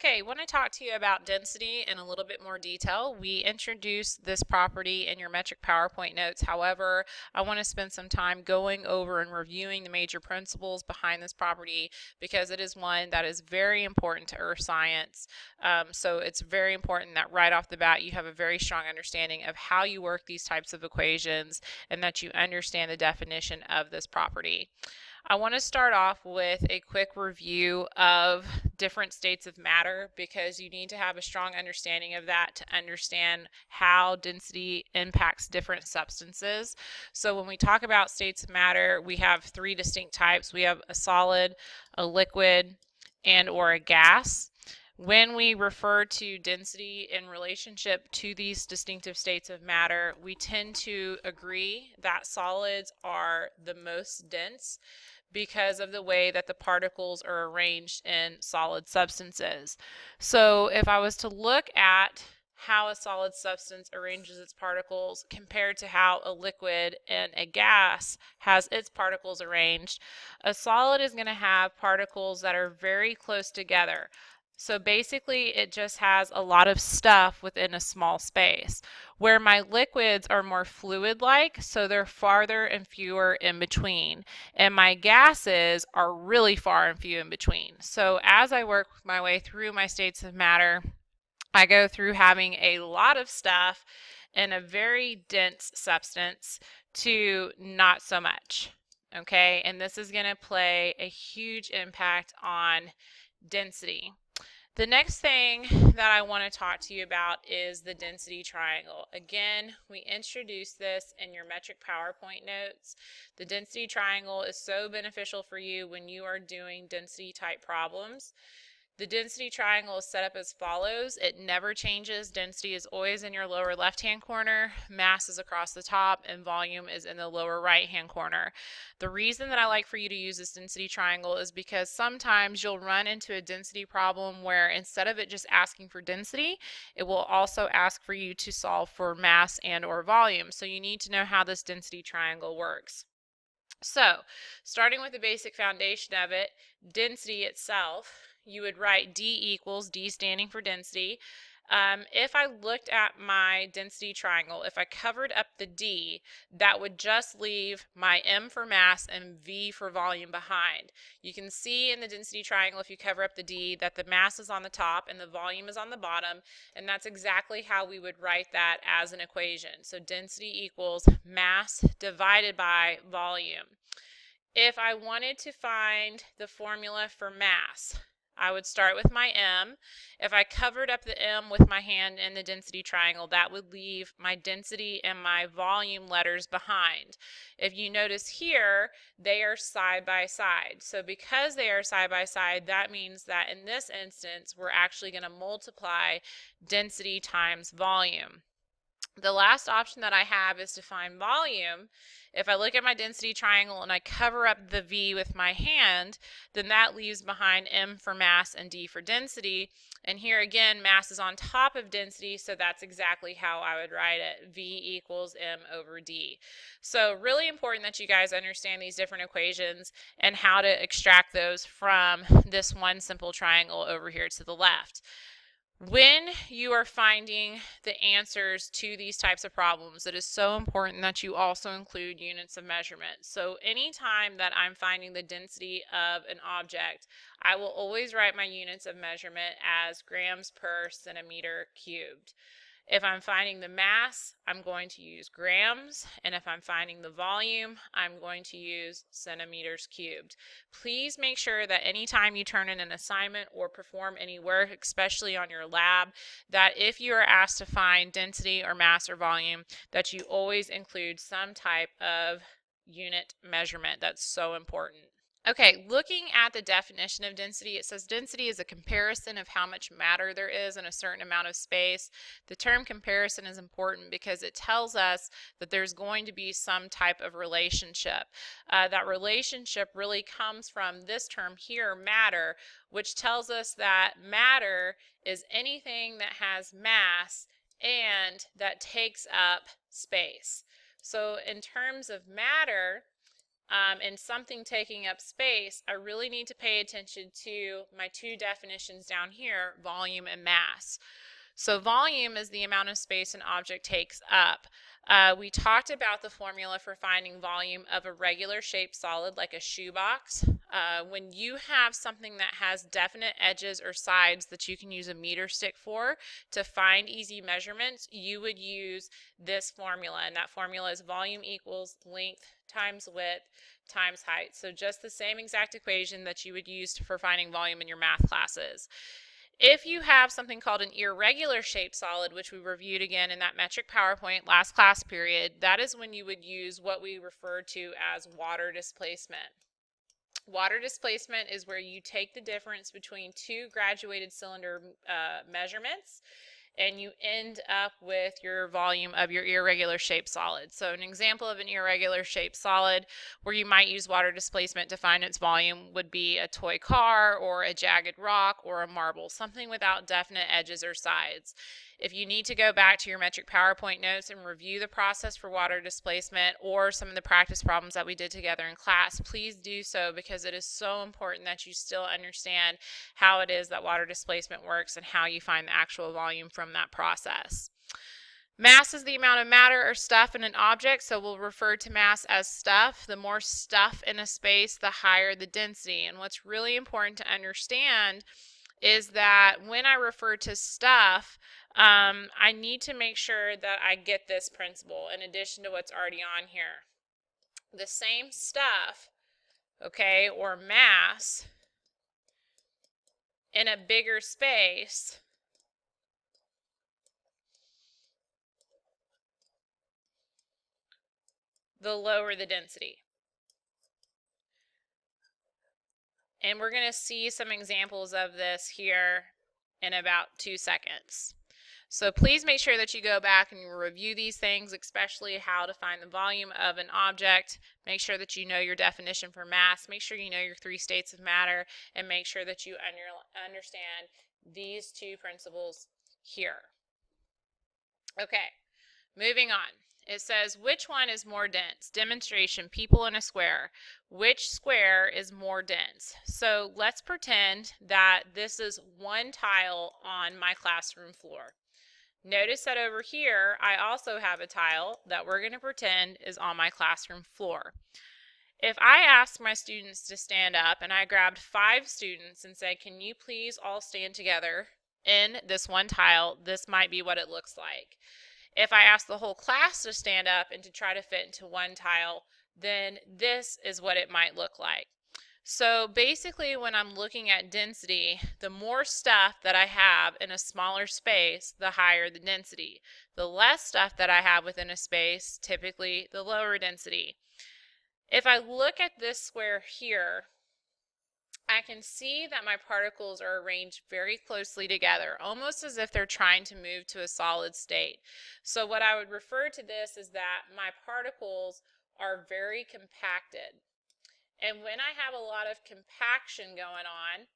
Okay, when I talk to you about density in a little bit more detail, we introduced this property in your metric PowerPoint notes. However, I want to spend some time going over and reviewing the major principles behind this property because it is one that is very important to earth science. So it's very important that right off the bat you have a very strong understanding of how you work these types of equations and that you understand the definition of this property. I want to start off with a quick review of different states of matter because you need to have a strong understanding of that to understand how density impacts different substances. So when we talk about states of matter, we have three distinct types. We have a solid, a liquid, and or a gas. When we refer to density in relationship to these distinctive states of matter, we tend to agree that solids are the most dense because of the way that the particles are arranged in solid substances. So if I was to look at how a solid substance arranges its particles compared to how a liquid and a gas has its particles arranged, a solid is going to have particles that are very close together. So basically it just has a lot of stuff within a small space, where my liquids are more fluid-like, so they're farther and fewer in between, and my gases are really far and few in between. So as I work my way through my states of matter, I go through having a lot of stuff in a very dense substance to not so much. Okay, and this is going to play a huge impact on density. The next thing that I want to talk to you about is the density triangle. Again, we introduced this in your metric PowerPoint notes. The density triangle is so beneficial for you when you are doing density type problems. The density triangle is set up as follows. It never changes. Density is always in your lower left-hand corner, mass is across the top, and volume is in the lower right-hand corner. The reason that I like for you to use this density triangle is because sometimes you'll run into a density problem where instead of it just asking for density, it will also ask for you to solve for mass and or volume. So you need to know how this density triangle works. So, starting with the basic foundation of it, density itself, you would write D equals, D standing for density. If I looked at my density triangle, if I covered up the D, that would just leave my M for mass and V for volume behind. You can see in the density triangle, if you cover up the D, that the mass is on the top and the volume is on the bottom, and that's exactly how we would write that as an equation. So density equals mass divided by volume. If I wanted to find the formula for mass, I would start with my M. If I covered up the M with my hand in the density triangle, that would leave my density and my volume letters behind. If you notice here, they are side by side. So because they are side by side, that means that in this instance, we're actually going to multiply density times volume. The last option that I have is to find volume. If I look at my density triangle and I cover up the V with my hand, then that leaves behind M for mass and D for density. And here again, mass is on top of density, so that's exactly how I would write it. V equals M over D. So really important that you guys understand these different equations and how to extract those from this one simple triangle over here to the left. When you are finding the answers to these types of problems, it is so important that you also include units of measurement. So anytime that I'm finding the density of an object, I will always write my units of measurement as grams per centimeter cubed. If I'm finding the mass, I'm going to use grams, and if I'm finding the volume, I'm going to use centimeters cubed. Please make sure that anytime you turn in an assignment or perform any work, especially on your lab, that if you are asked to find density or mass or volume, that you always include some type of unit measurement. That's so important. Okay, looking at the definition of density, it says density is a comparison of how much matter there is in a certain amount of space. The term comparison is important because it tells us that there's going to be some type of relationship. That relationship really comes from this term here, matter, which tells us that matter is anything that has mass and that takes up space. So in terms of matter, and something taking up space, I really need to pay attention to my two definitions down here, volume and mass. So volume is the amount of space an object takes up. We talked about the formula for finding volume of a regular shaped solid like a shoebox. When you have something that has definite edges or sides that you can use a meter stick for to find easy measurements, you would use this formula, and that formula is volume equals length times width times height. So just the same exact equation that you would use for finding volume in your math classes. If you have something called an irregular shaped solid, which we reviewed again in that metric PowerPoint last class period, that is when you would use what we refer to as water displacement. Water displacement is where you take the difference between two graduated cylinder measurements and you end up with your volume of your irregular shaped solid. So an example of an irregular shaped solid where you might use water displacement to find its volume would be a toy car or a jagged rock or a marble, something without definite edges or sides. If you need to go back to your metric PowerPoint notes and review the process for water displacement or some of the practice problems that we did together in class, please do so, because it is so important that you still understand how it is that water displacement works and how you find the actual volume from that process. Mass is the amount of matter or stuff in an object, so we'll refer to mass as stuff. The more stuff in a space, the higher the density. And what's really important to understand is that when I refer to stuff, I need to make sure that I get this principle in addition to what's already on here. The same stuff, okay, or mass in a bigger space the lower the density. And we're going to see some examples of this here in about 2 seconds. So please make sure that you go back and you review these things, especially how to find the volume of an object. Make sure that you know your definition for mass. Make sure you know your 3 states of matter, and make sure that you understand these 2 principles here. Okay, moving on. It says, which one is more dense? Demonstration, people in a square. Which square is more dense? So let's pretend that this is one tile on my classroom floor. Notice that over here, I also have a tile that we're going to pretend is on my classroom floor. If I asked my students to stand up and I grabbed 5 students and said, can you please all stand together in this one tile, this might be what it looks like. If I ask the whole class to stand up and to try to fit into one tile, then this is what it might look like. So basically, when I'm looking at density, the more stuff that I have in a smaller space, the higher the density. The less stuff that I have within a space, typically the lower density. If I look at this square here, I can see that my particles are arranged very closely together, almost as if they're trying to move to a solid state. So what I would refer to this is that my particles are very compacted. And when I have a lot of compaction going on,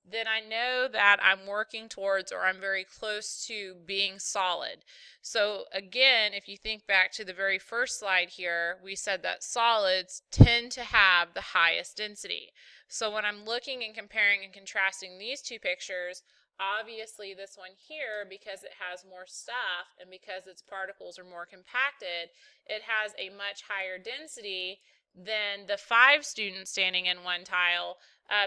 then I know that I'm working towards, or I'm very close to, being solid. So again, if you think back to the very first slide here, we said that solids tend to have the highest density. So when I'm looking and comparing and contrasting these 2 pictures, obviously this one here, because it has more stuff and because its particles are more compacted, it has a much higher density than the 5 students standing in one tile,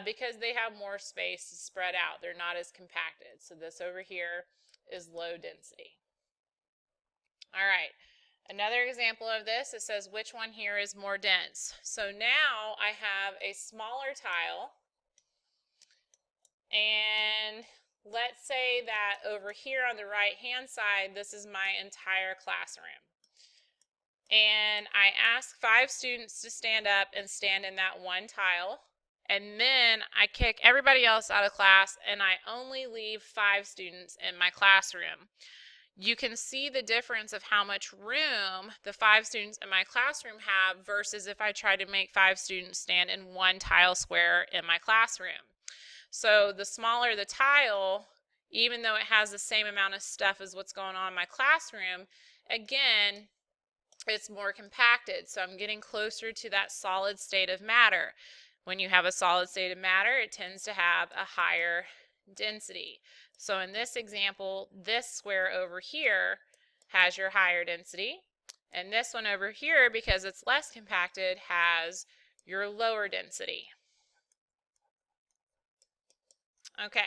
because they have more space to spread out. They're not as compacted. So this over here is low density. All right, another example of this, it says which one here is more dense. So now I have a smaller tile, and let's say that over here on the right hand side, this is my entire classroom. And I ask 5 students to stand up and stand in that one tile. And then I kick everybody else out of class and I only leave 5 students in my classroom. You can see the difference of how much room the 5 students in my classroom have versus if I try to make 5 students stand in one tile square in my classroom. So the smaller the tile, even though it has the same amount of stuff as what's going on in my classroom, again, it's more compacted. So I'm getting closer to that solid state of matter. When you have a solid state of matter, it tends to have a higher density. So in this example, this square over here has your higher density, and this one over here, because it's less compacted, has your lower density. Okay.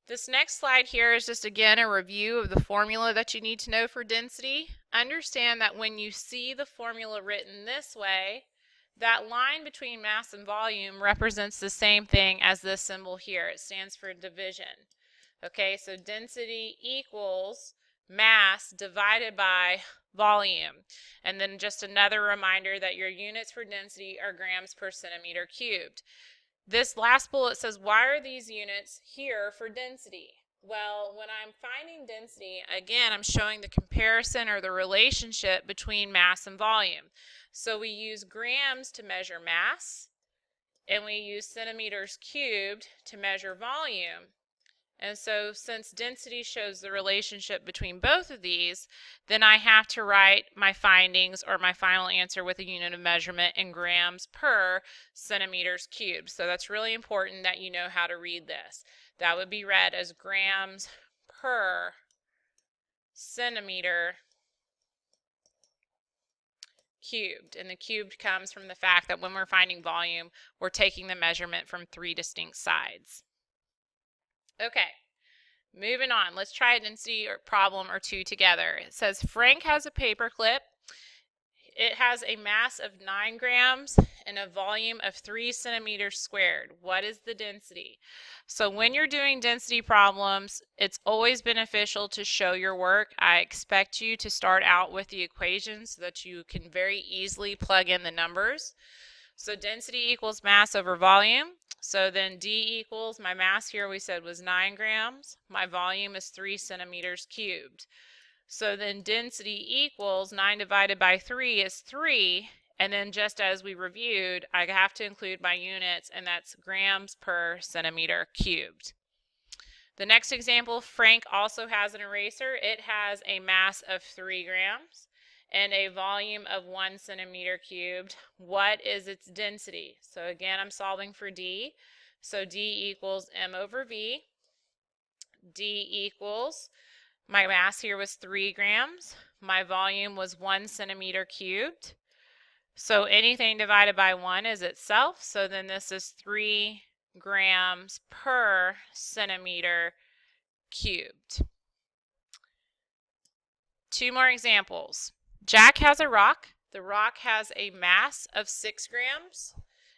This next slide here is just again a review of the formula that you need to know for density. Understand that when you see the formula written this way, that line between mass and volume represents the same thing as this symbol here. It stands for division. Okay, so density equals mass divided by volume. And then just another reminder that your units for density are grams per centimeter cubed. This last bullet says, why are these units here for density? Well, when I'm finding density, again, I'm showing the comparison or the relationship between mass and volume. So we use grams to measure mass, and we use centimeters cubed to measure volume. And so since density shows the relationship between both of these, then I have to write my findings or my final answer with a unit of measurement in grams per centimeters cubed. So that's really important that you know how to read this. That would be read as grams per centimeter cubed. And the cubed comes from the fact that when we're finding volume, we're taking the measurement from 3 distinct sides. Okay. Moving on, let's try a density or problem or two together. It says Frank has a paper clip. It has a mass of 9 grams and a volume of 3 centimeters squared. What is the density? So when you're doing density problems, it's always beneficial to show your work. I expect you to start out with the equations so that you can very easily plug in the numbers. So density equals mass over volume. So then D equals, my mass here we said was 9 grams. My volume is 3 centimeters cubed. So then density equals 9 divided by 3 is 3. And then just as we reviewed, I have to include my units, and that's grams per centimeter cubed. The next example, Frank also has an eraser. It has a mass of 3 grams. And a volume of 1 centimeter cubed. What is its density? So again, I'm solving for D. So D equals M over V. D equals, my mass here was 3 grams. My volume was 1 centimeter cubed. So anything divided by 1 is itself. So then this is 3 grams per centimeter cubed. 2 more examples. Jack has a rock. The rock has a mass of 6 grams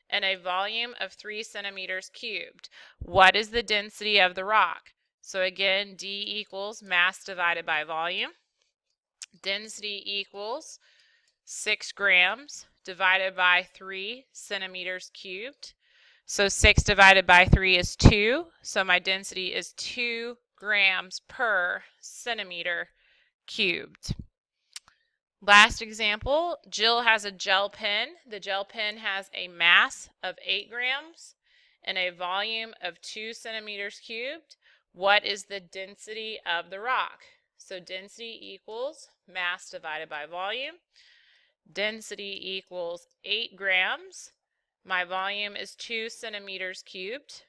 and a volume of 3 centimeters cubed. What is the density of the rock? So again, D equals mass divided by volume. Density equals 6 grams divided by 3 centimeters cubed. So 6 divided by 3 is 2. So my density is 2 grams per centimeter cubed. Last example, Jill has a gel pen. The gel pen has a mass of 8 grams and a volume of 2 centimeters cubed. What is the density of the rock? So density equals mass divided by volume. Density equals 8 grams. My volume is 2 centimeters cubed.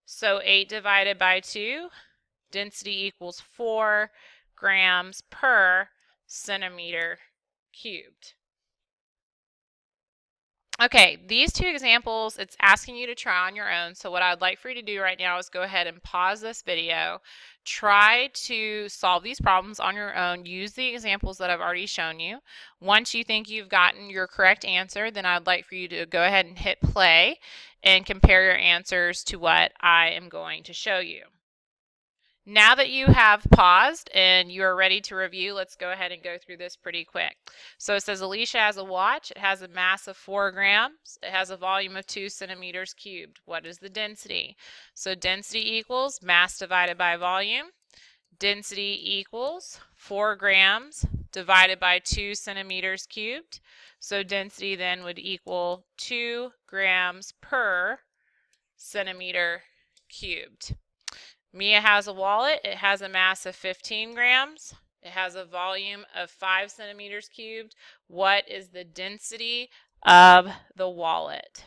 So 8 divided by 2, density equals 4 grams per centimeter cubed. Okay, these 2 examples, it's asking you to try on your own. So what I'd like for you to do right now is go ahead and pause this video. Try to solve these problems on your own. Use the examples that I've already shown you. Once you think you've gotten your correct answer, then I'd like for you to go ahead and hit play and compare your answers to what I am going to show you. Now that you have paused and you are ready to review, let's go ahead and go through this pretty quick. So it says Alicia has a watch. It has a mass of 4 grams. It has a volume of 2 centimeters cubed. What is the density? So density equals mass divided by volume. Density equals 4 grams divided by 2 centimeters cubed. So density then would equal 2 grams per centimeter cubed. Mia has a wallet. It has a mass of 15 grams It has a volume of 5 centimeters cubed. What is the density of the wallet?